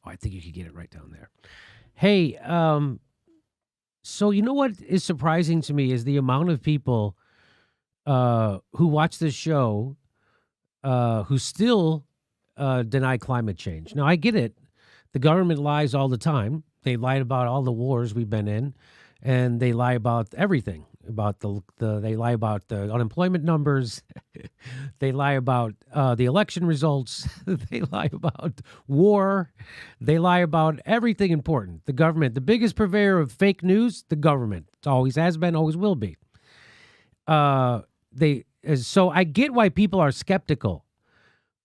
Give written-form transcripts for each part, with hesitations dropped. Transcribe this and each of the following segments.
Oh, I think you could get it right down there. Hey, so you know what is surprising to me is the amount of people who watch this show who still deny climate change. Now, I get it. The government lies all the time. They lied about all the wars we've been in, and they lie about everything. About they lie about the unemployment numbers. They lie about the election results. They lie about war. They lie about everything important. The government, the biggest purveyor of fake news, the government. It always has been, always will be. So I get why people are skeptical,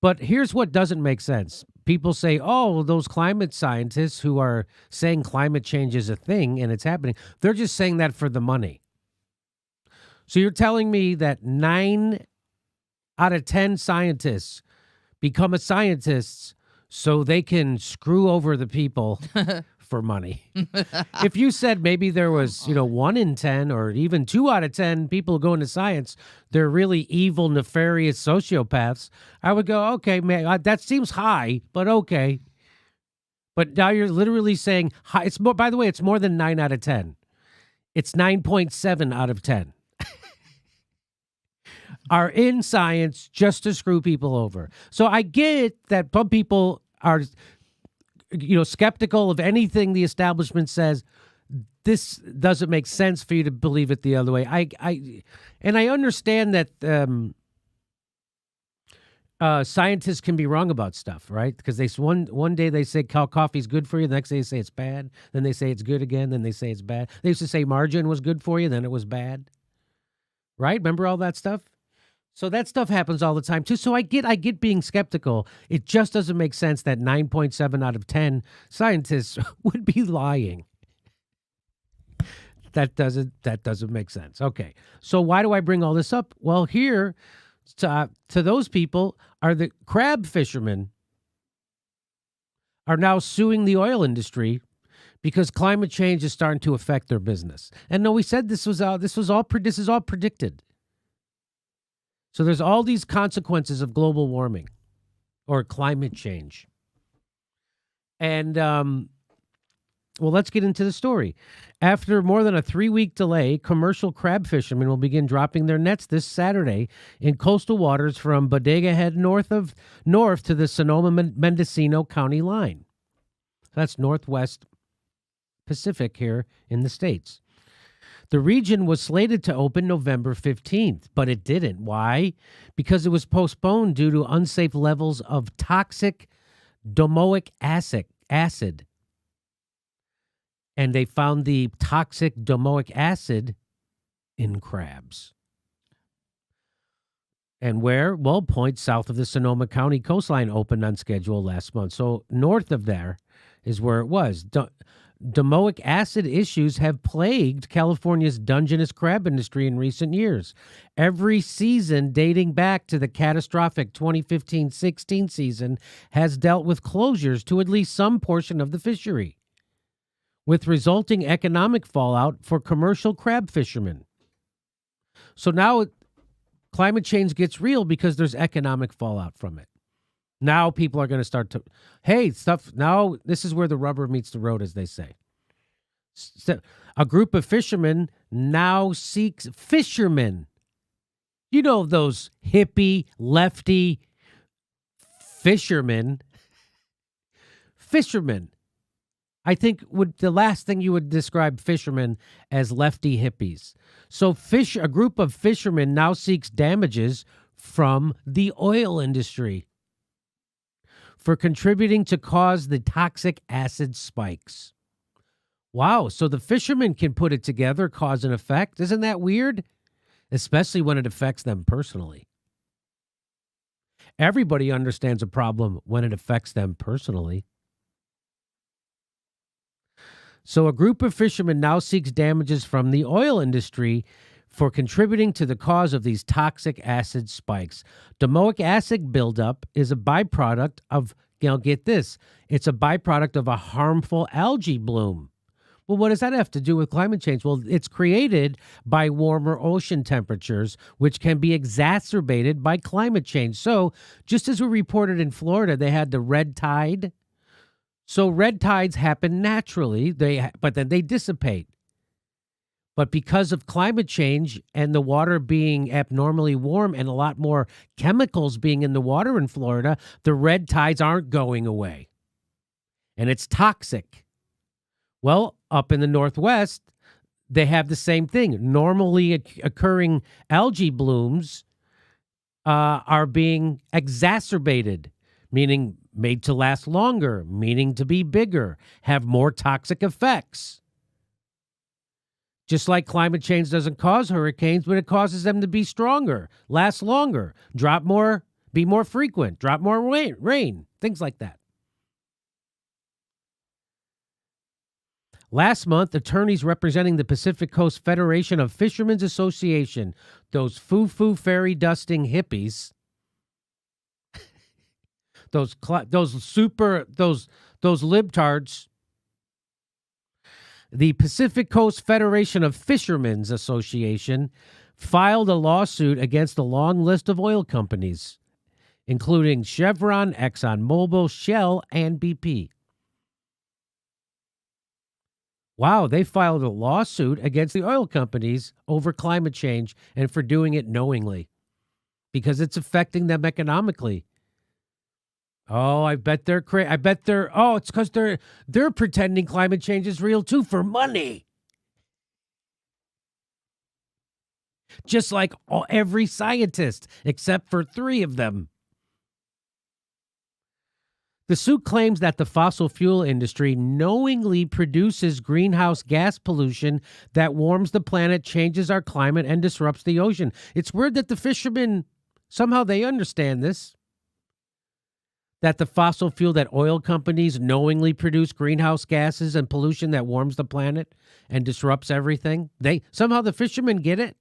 but here's what doesn't make sense. People say, oh, well, those climate scientists who are saying climate change is a thing and it's happening, they're just saying that for the money. So you're telling me that 9 out of 10 scientists become a scientist so they can screw over the people for money. If you said maybe there was, 1 in 10 or even 2 out of 10 people who go into science, they're really evil, nefarious sociopaths, I would go, okay, man, that seems high, but okay. But now you're literally saying high. It's more, by the way, it's more than 9 out of 10. It's 9.7 out of 10. Are in science just to screw people over. So I get that some people are, skeptical of anything the establishment says. This doesn't make sense for you to believe it the other way. I understand that scientists can be wrong about stuff, right? Because one day they say coffee's good for you, the next day they say it's bad, then they say it's good again, then they say it's bad. They used to say margarine was good for you, then it was bad. Right? Remember all that stuff? So that stuff happens all the time too. So I get being skeptical. It just doesn't make sense that 9.7 out of 10 scientists would be lying. That doesn't make sense. Okay. So why do I bring all this up? Well, here to those people are the crab fishermen are now suing the oil industry because climate change is starting to affect their business. And no, we said this is all predicted. So there's all these consequences of global warming or climate change. And, well, let's get into the story. After more than a 3-week delay, commercial crab fishermen will begin dropping their nets this Saturday in coastal waters from Bodega Head north to the Sonoma-Mendocino County line. That's Northwest Pacific here in the States. The region was slated to open November 15th, but it didn't. Why? Because it was postponed due to unsafe levels of toxic domoic acid. And they found the toxic domoic acid in crabs. And where? Well, points south of the Sonoma County coastline opened on schedule last month. So north of there is where it was. Domoic acid issues have plagued California's Dungeness crab industry in recent years. Every season dating back to the catastrophic 2015-16 season has dealt with closures to at least some portion of the fishery, with resulting economic fallout for commercial crab fishermen. So now climate change gets real because there's economic fallout from it. Now people are going to start to, now this is where the rubber meets the road, as they say. So a group of fishermen now seeks fishermen. You know, those hippie, lefty fishermen. Fishermen. I think the last thing you would describe fishermen as lefty hippies. So a group of fishermen now seeks damages from the oil industry for contributing to cause the toxic acid spikes. Wow, so the fishermen can put it together, cause and effect. Isn't that weird? Especially when it affects them personally. Everybody understands a problem when it affects them personally. So a group of fishermen now seeks damages from the oil industry for contributing to the cause of these toxic acid spikes. Domoic acid buildup is a byproduct of, get this, it's a byproduct of a harmful algae bloom. Well, what does that have to do with climate change? Well, it's created by warmer ocean temperatures, which can be exacerbated by climate change. So just as we reported in Florida, they had the red tide. So red tides happen naturally, but then they dissipate. But because of climate change and the water being abnormally warm and a lot more chemicals being in the water in Florida, the red tides aren't going away. And it's toxic. Well, up in the Northwest, they have the same thing. Normally occurring algae blooms are being exacerbated, meaning made to last longer, meaning to be bigger, have more toxic effects. Just like climate change doesn't cause hurricanes, but it causes them to be stronger, last longer, drop more, be more frequent, drop more rain, things like that. Last month, attorneys representing the Pacific Coast Federation of Fishermen's Association, those foo-foo fairy dusting hippies, those libtards, the Pacific Coast Federation of Fishermen's Association filed a lawsuit against a long list of oil companies, including Chevron, ExxonMobil, Shell, and BP. Wow, they filed a lawsuit against the oil companies over climate change and for doing it knowingly because it's affecting them economically. Oh, I bet they're crazy. It's because they're pretending climate change is real too for money. Just like every scientist, except for 3 of them. The suit claims that the fossil fuel industry knowingly produces greenhouse gas pollution that warms the planet, changes our climate, and disrupts the ocean. It's weird that the fishermen, somehow they understand this. That the fossil fuel, that oil companies knowingly produce greenhouse gases and pollution that warms the planet and disrupts everything. Somehow the fishermen get it.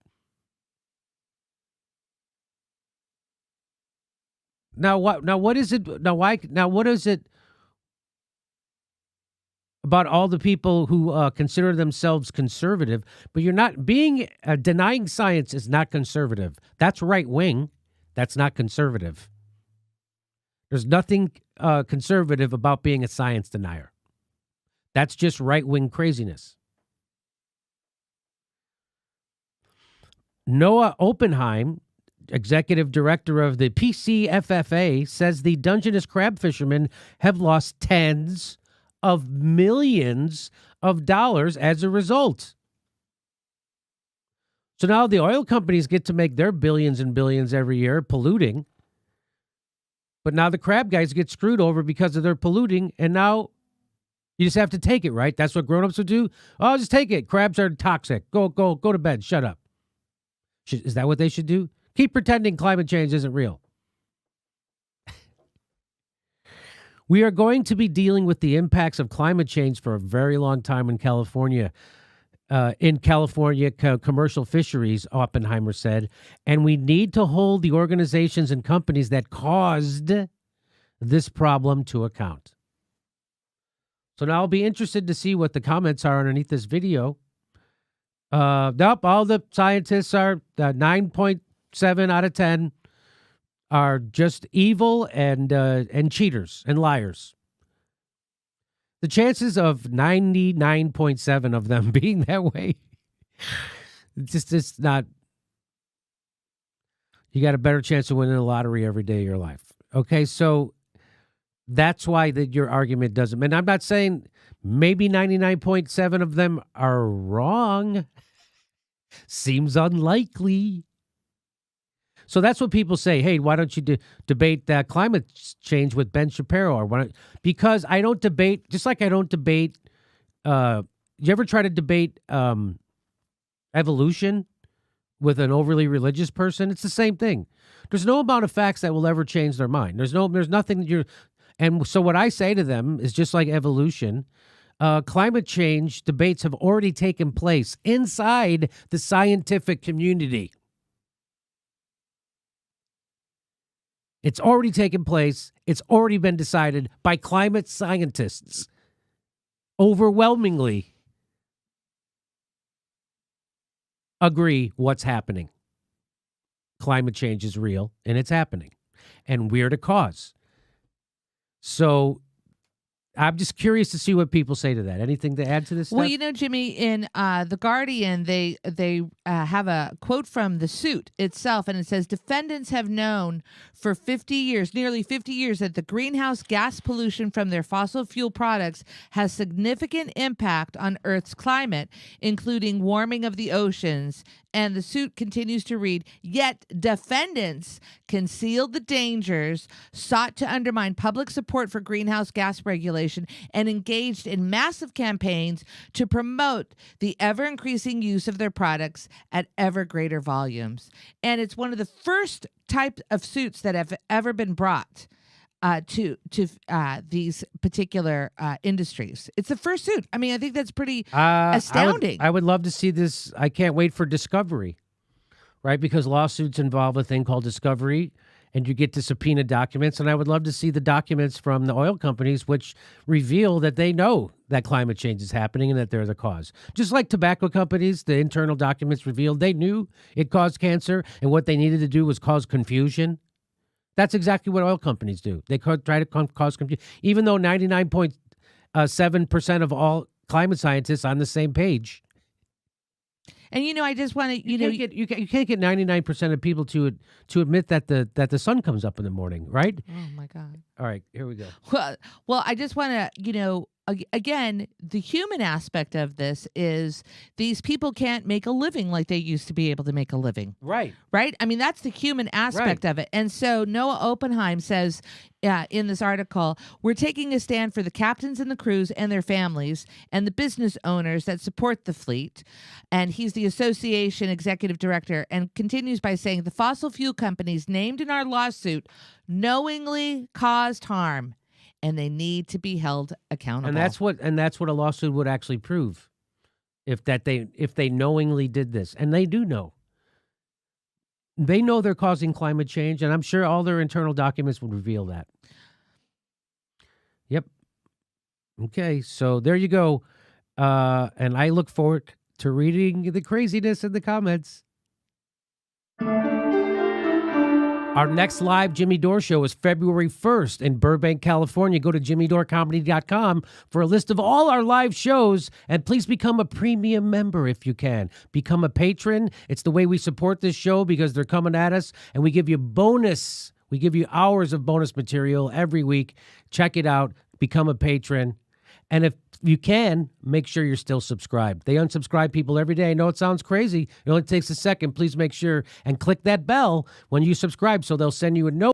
What is it about all the people who consider themselves conservative, but you're not denying science is not conservative. That's right wing. That's not conservative. There's nothing conservative about being a science denier. That's just right-wing craziness. Noah Oppenheim, executive director of the PCFFA, says the Dungeness crab fishermen have lost tens of millions of dollars as a result. So now the oil companies get to make their billions and billions every year polluting. But now the crab guys get screwed over because of their polluting, and now you just have to take it, right? That's what grown-ups would do. Oh, just take it. Crabs are toxic. Go to bed. Shut up. Is that what they should do? Keep pretending climate change isn't real. We are going to be dealing with the impacts of climate change for a very long time in California. Commercial fisheries, Oppenheimer said, and we need to hold the organizations and companies that caused this problem to account. So now I'll be interested to see what the comments are underneath this video. Nope, all the scientists are 9.7 out of 10 are just evil and cheaters and liars. The chances of 99.7 of them being that way, it's not. You got a better chance of winning the lottery every day of your life. Okay, so that's why your argument doesn't. And I'm not saying maybe 99.7 of them are wrong. Seems unlikely. So that's what people say. Hey, why don't you debate climate change with Ben Shapiro? Or because I don't debate, just like I don't debate. You ever try to debate evolution with an overly religious person? It's the same thing. There's no amount of facts that will ever change their mind. There's nothing and so what I say to them is just like evolution. Climate change debates have already taken place inside the scientific community. It's already taken place. It's already been decided by climate scientists. Overwhelmingly agree what's happening. Climate change is real and it's happening. And we're the cause. So I'm just curious to see what people say to that. Anything to add to this Well, stuff? Jimmy, in The Guardian, they have a quote from the suit itself, and it says, defendants have known for 50 years, nearly 50 years, that the greenhouse gas pollution from their fossil fuel products has significant impact on Earth's climate, including warming of the oceans. And the suit continues to read, yet defendants concealed the dangers, sought to undermine public support for greenhouse gas regulation, and engaged in massive campaigns to promote the ever-increasing use of their products at ever greater volumes. And it's one of the first type of suits that have ever been brought to these particular industries. It's the first suit. I mean, I think that's pretty astounding. I would love to see this. I can't wait for discovery, right? Because lawsuits involve a thing called discovery, and you get to subpoena documents. And I would love to see the documents from the oil companies, which reveal that they know that climate change is happening and that they're the cause. Just like tobacco companies, the internal documents revealed they knew it caused cancer, and what they needed to do was cause confusion. That's exactly what oil companies do. They try to cause confusion, even though 99.7% of all climate scientists on the same page. And I just want to, you can't get 99% of people to admit that the sun comes up in the morning, right? Oh my God! All right, here we go. Well, I just want to, again, the human aspect of this is these people can't make a living like they used to be able to make a living. Right. Right? I mean, that's the human aspect of it. And so Noah Oppenheim says in this article, we're taking a stand for the captains and the crews and their families and the business owners that support the fleet. And he's the association executive director, and continues by saying the fossil fuel companies named in our lawsuit knowingly caused harm, and they need to be held accountable. And that's what a lawsuit would actually prove, if they knowingly did this, and they do know. They know they're causing climate change, and I'm sure all their internal documents would reveal that. Yep. Okay, so there you go. And I look forward to reading the craziness in the comments. Our next live Jimmy Dore show is February 1st in Burbank, California. Go to jimmydorecomedy.com for a list of all our live shows, and please become a premium member if you can. Become a patron. It's the way we support this show, because they're coming at us, and we give you bonus. We give you hours of bonus material every week. Check it out. Become a patron. And if you can, make sure you're still subscribed. They unsubscribe people every day. I know it sounds crazy. It only takes a second. Please make sure and click that bell when you subscribe, so they'll send you a note.